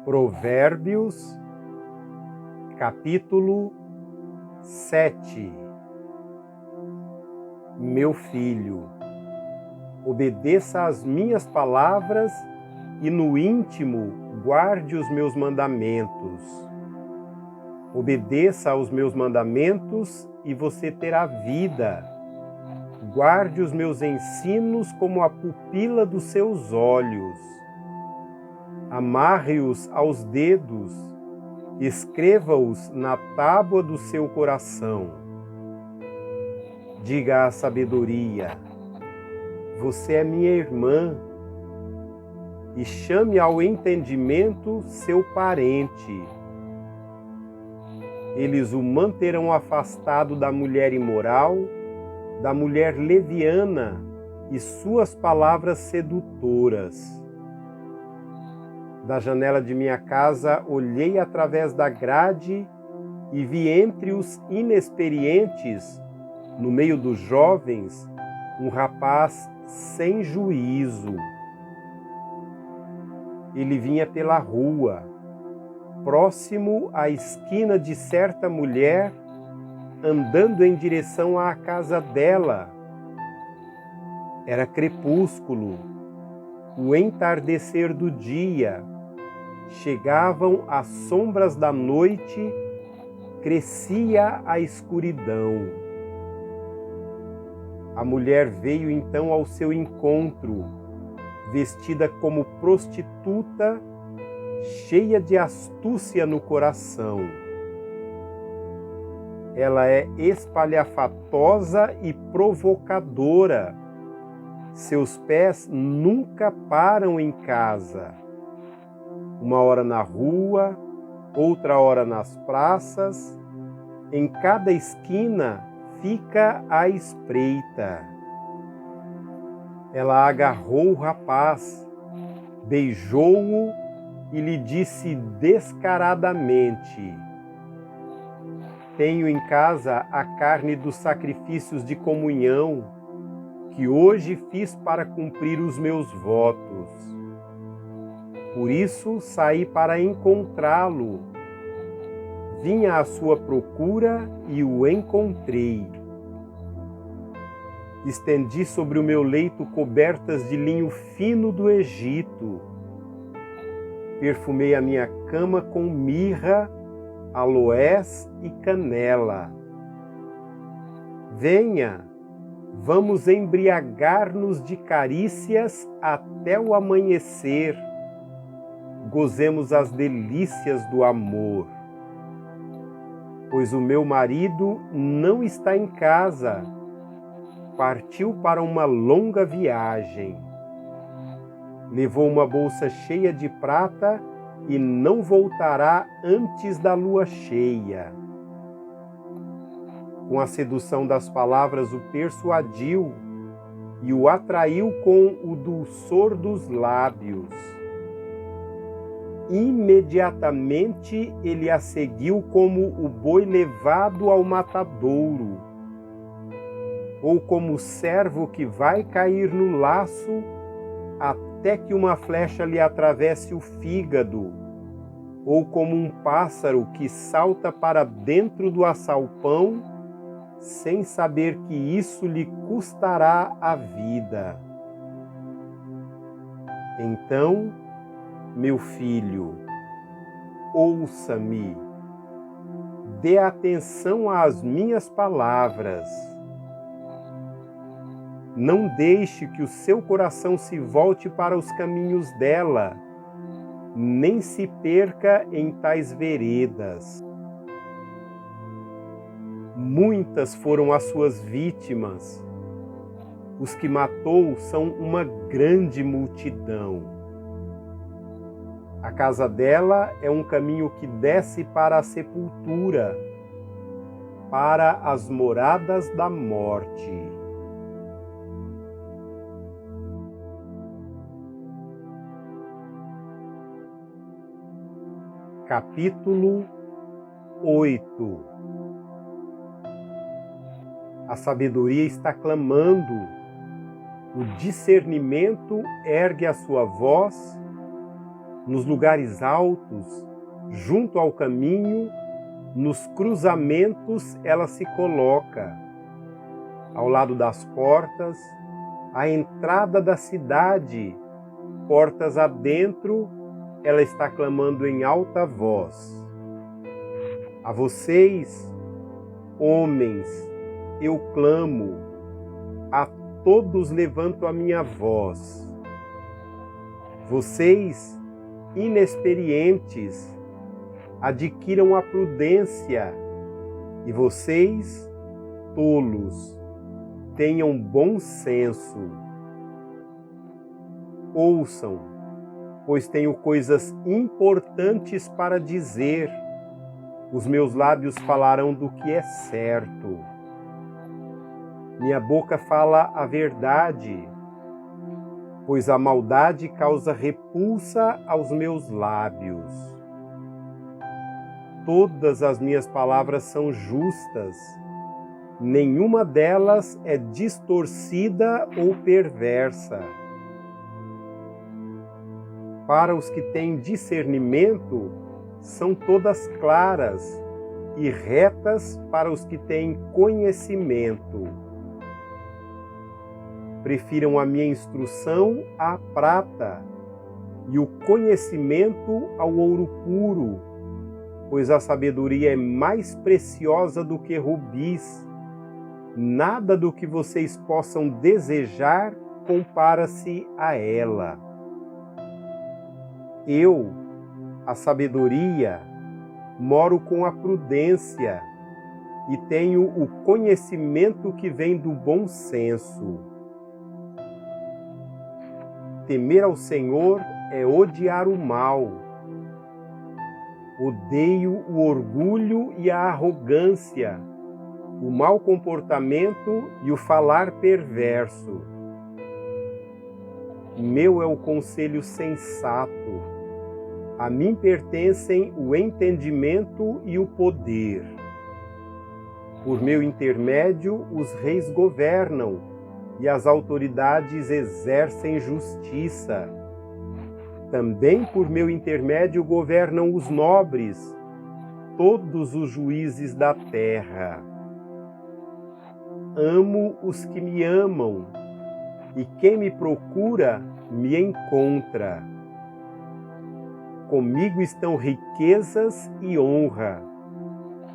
Provérbios, capítulo 7. Meu filho, obedeça às minhas palavras e no íntimo guarde os meus mandamentos. Obedeça aos meus mandamentos e você terá vida. Guarde os meus ensinos como a pupila dos seus olhos. Amarre-os aos dedos, escreva-os na tábua do seu coração. Diga à sabedoria: você é minha irmã, e chame ao entendimento seu parente. Eles o manterão afastado da mulher imoral, da mulher leviana e suas palavras sedutoras. Da janela de minha casa olhei através da grade e vi entre os inexperientes, no meio dos jovens, um rapaz sem juízo. Ele vinha pela rua, próximo à esquina de certa mulher, andando em direção à casa dela. Era crepúsculo, o entardecer do dia. Chegavam as sombras da noite, crescia a escuridão. A mulher veio então ao seu encontro, vestida como prostituta, cheia de astúcia no coração. Ela é espalhafatosa e provocadora. Seus pés nunca param em casa. Uma hora na rua, outra hora nas praças, em cada esquina fica à espreita. Ela agarrou o rapaz, beijou-o e lhe disse descaradamente: tenho em casa a carne dos sacrifícios de comunhão, que hoje fiz para cumprir os meus votos. Por isso saí para encontrá-lo. Vinha à sua procura e o encontrei. Estendi sobre o meu leito cobertas de linho fino do Egito. Perfumei a minha cama com mirra, aloés e canela. Venha, vamos embriagar-nos de carícias até o amanhecer. Gozemos as delícias do amor. Pois o meu marido não está em casa, partiu para uma longa viagem. Levou uma bolsa cheia de prata e não voltará antes da lua cheia. Com a sedução das palavras o persuadiu e o atraiu com o dulçor dos lábios. Imediatamente ele a seguiu como o boi levado ao matadouro, ou como o cervo que vai cair no laço até que uma flecha lhe atravesse o fígado, ou como um pássaro que salta para dentro do assalpão, sem saber que isso lhe custará a vida. Então, meu filho, ouça-me, dê atenção às minhas palavras. Não deixe que o seu coração se volte para os caminhos dela, nem se perca em tais veredas. Muitas foram as suas vítimas. Os que matou são uma grande multidão. A casa dela é um caminho que desce para a sepultura, para as moradas da morte. Capítulo 8. A sabedoria está clamando, o discernimento ergue a sua voz nos lugares altos, junto ao caminho, nos cruzamentos ela se coloca, ao lado das portas, à entrada da cidade, portas adentro, ela está clamando em alta voz. A vocês, homens, eu clamo, a todos levanto a minha voz. Vocês, inexperientes, adquiram a prudência, e vocês, tolos, tenham bom senso. Ouçam, pois tenho coisas importantes para dizer. Os meus lábios falarão do que é certo. Minha boca fala a verdade, pois a maldade causa repulsa aos meus lábios. Todas as minhas palavras são justas, nenhuma delas é distorcida ou perversa. Para os que têm discernimento, são todas claras, e retas para os que têm conhecimento. Prefiram a minha instrução à prata, e o conhecimento ao ouro puro, pois a sabedoria é mais preciosa do que rubis. Nada do que vocês possam desejar compara-se a ela. Eu, a sabedoria, moro com a prudência e tenho o conhecimento que vem do bom senso. Temer ao Senhor é odiar o mal. Odeio o orgulho e a arrogância, o mau comportamento e o falar perverso. Meu é o conselho sensato. A mim pertencem o entendimento e o poder. Por meu intermédio, os reis governam e as autoridades exercem justiça. Também por meu intermédio governam os nobres, todos os juízes da terra. Amo os que me amam, e quem me procura me encontra. Comigo estão riquezas e honra,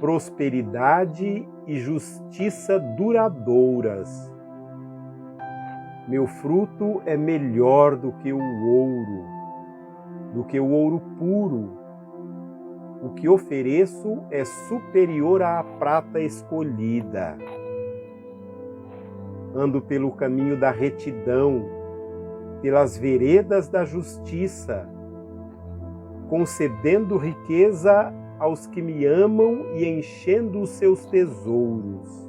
prosperidade e justiça duradouras. Meu fruto é melhor do que o ouro puro. O que ofereço é superior à prata escolhida. Ando pelo caminho da retidão, pelas veredas da justiça, concedendo riqueza aos que me amam e enchendo os seus tesouros.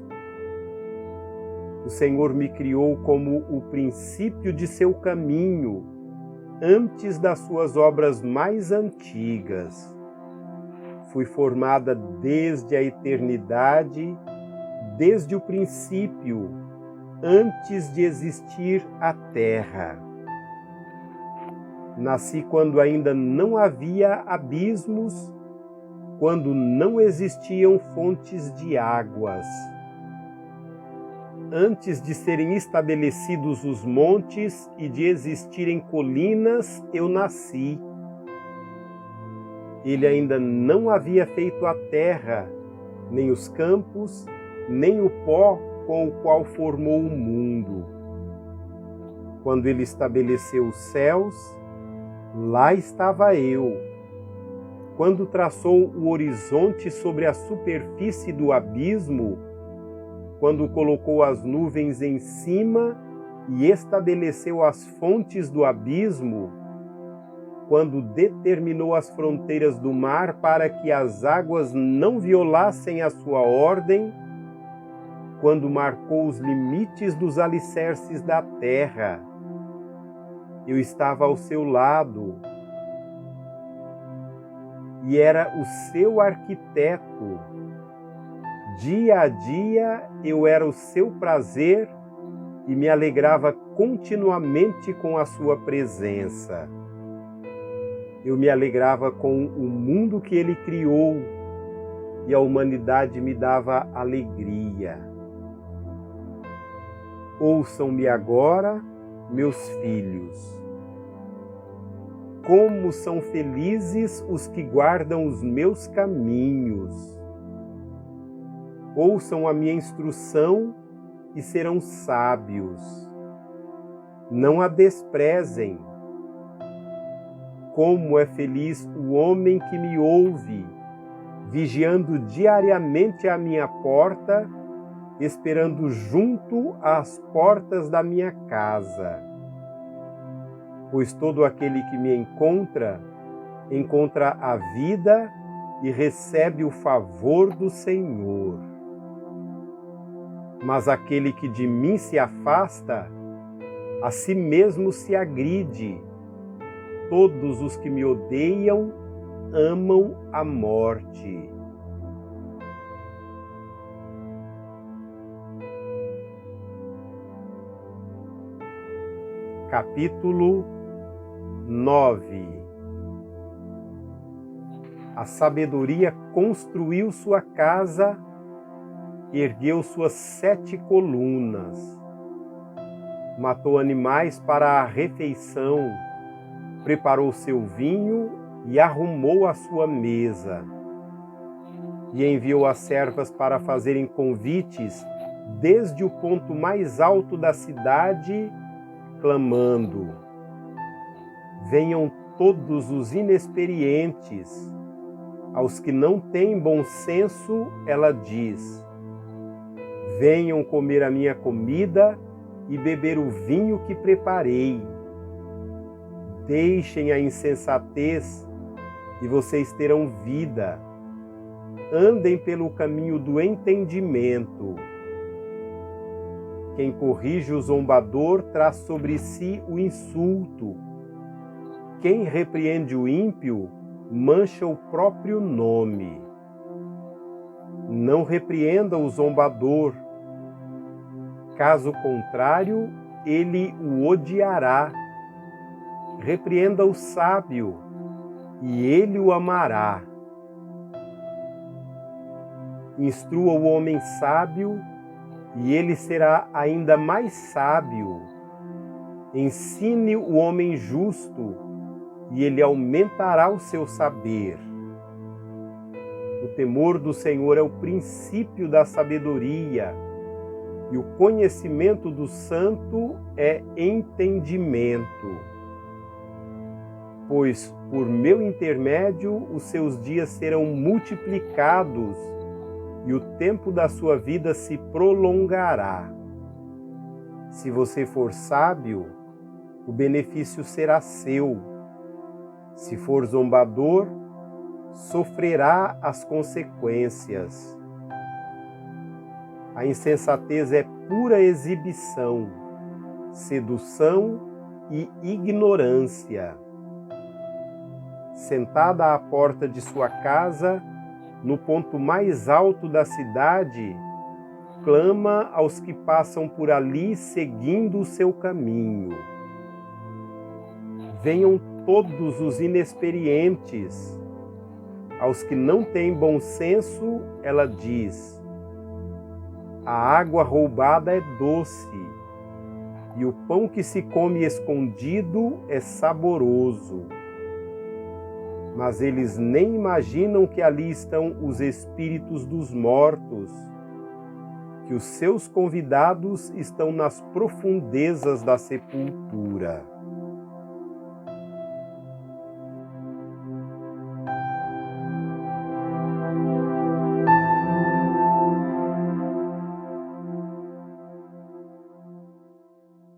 O Senhor me criou como o princípio de seu caminho, antes das suas obras mais antigas. Fui formada desde a eternidade, desde o princípio, antes de existir a terra. Nasci quando ainda não havia abismos, quando não existiam fontes de águas. Antes de serem estabelecidos os montes e de existirem colinas, eu nasci. Ele ainda não havia feito a terra, nem os campos, nem o pó com o qual formou o mundo. Quando ele estabeleceu os céus, lá estava eu. Quando traçou o horizonte sobre a superfície do abismo, quando colocou as nuvens em cima e estabeleceu as fontes do abismo, quando determinou as fronteiras do mar para que as águas não violassem a sua ordem, quando marcou os limites dos alicerces da terra, eu estava ao seu lado e era o seu arquiteto. Dia a dia eu era o seu prazer e me alegrava continuamente com a sua presença. Eu me alegrava com o mundo que ele criou e a humanidade me dava alegria. Ouçam-me agora, meus filhos. Como são felizes os que guardam os meus caminhos. Ouçam a minha instrução e serão sábios. Não a desprezem. Como é feliz o homem que me ouve, vigiando diariamente a minha porta, esperando junto às portas da minha casa. Pois todo aquele que me encontra, encontra a vida e recebe o favor do Senhor. Mas aquele que de mim se afasta, a si mesmo se agride. Todos os que me odeiam amam a morte. Capítulo 9. A sabedoria construiu sua casa, ergueu suas 7 colunas, matou animais para a refeição, preparou seu vinho e arrumou a sua mesa, e enviou as servas para fazerem convites desde o ponto mais alto da cidade, clamando: venham todos os inexperientes, aos que não têm bom senso, ela diz: venham comer a minha comida e beber o vinho que preparei. Deixem a insensatez e vocês terão vida. Andem pelo caminho do entendimento. Quem corrige o zombador traz sobre si o insulto. Quem repreende o ímpio mancha o próprio nome. Não repreenda o zombador. Caso contrário, ele o odiará. Repreenda o sábio, e ele o amará. Instrua o homem sábio, e ele será ainda mais sábio. Ensine o homem justo, e ele aumentará o seu saber. O temor do Senhor é o princípio da sabedoria, e o conhecimento do santo é entendimento. Pois por meu intermédio os seus dias serão multiplicados e o tempo da sua vida se prolongará. Se você for sábio, o benefício será seu. Se for zombador, sofrerá as consequências. A insensatez é pura exibição, sedução e ignorância. Sentada à porta de sua casa, no ponto mais alto da cidade, clama aos que passam por ali seguindo o seu caminho. Venham todos os inexperientes. Aos que não têm bom senso, ela diz: a água roubada é doce, e o pão que se come escondido é saboroso. Mas eles nem imaginam que ali estão os espíritos dos mortos, que os seus convidados estão nas profundezas da sepultura.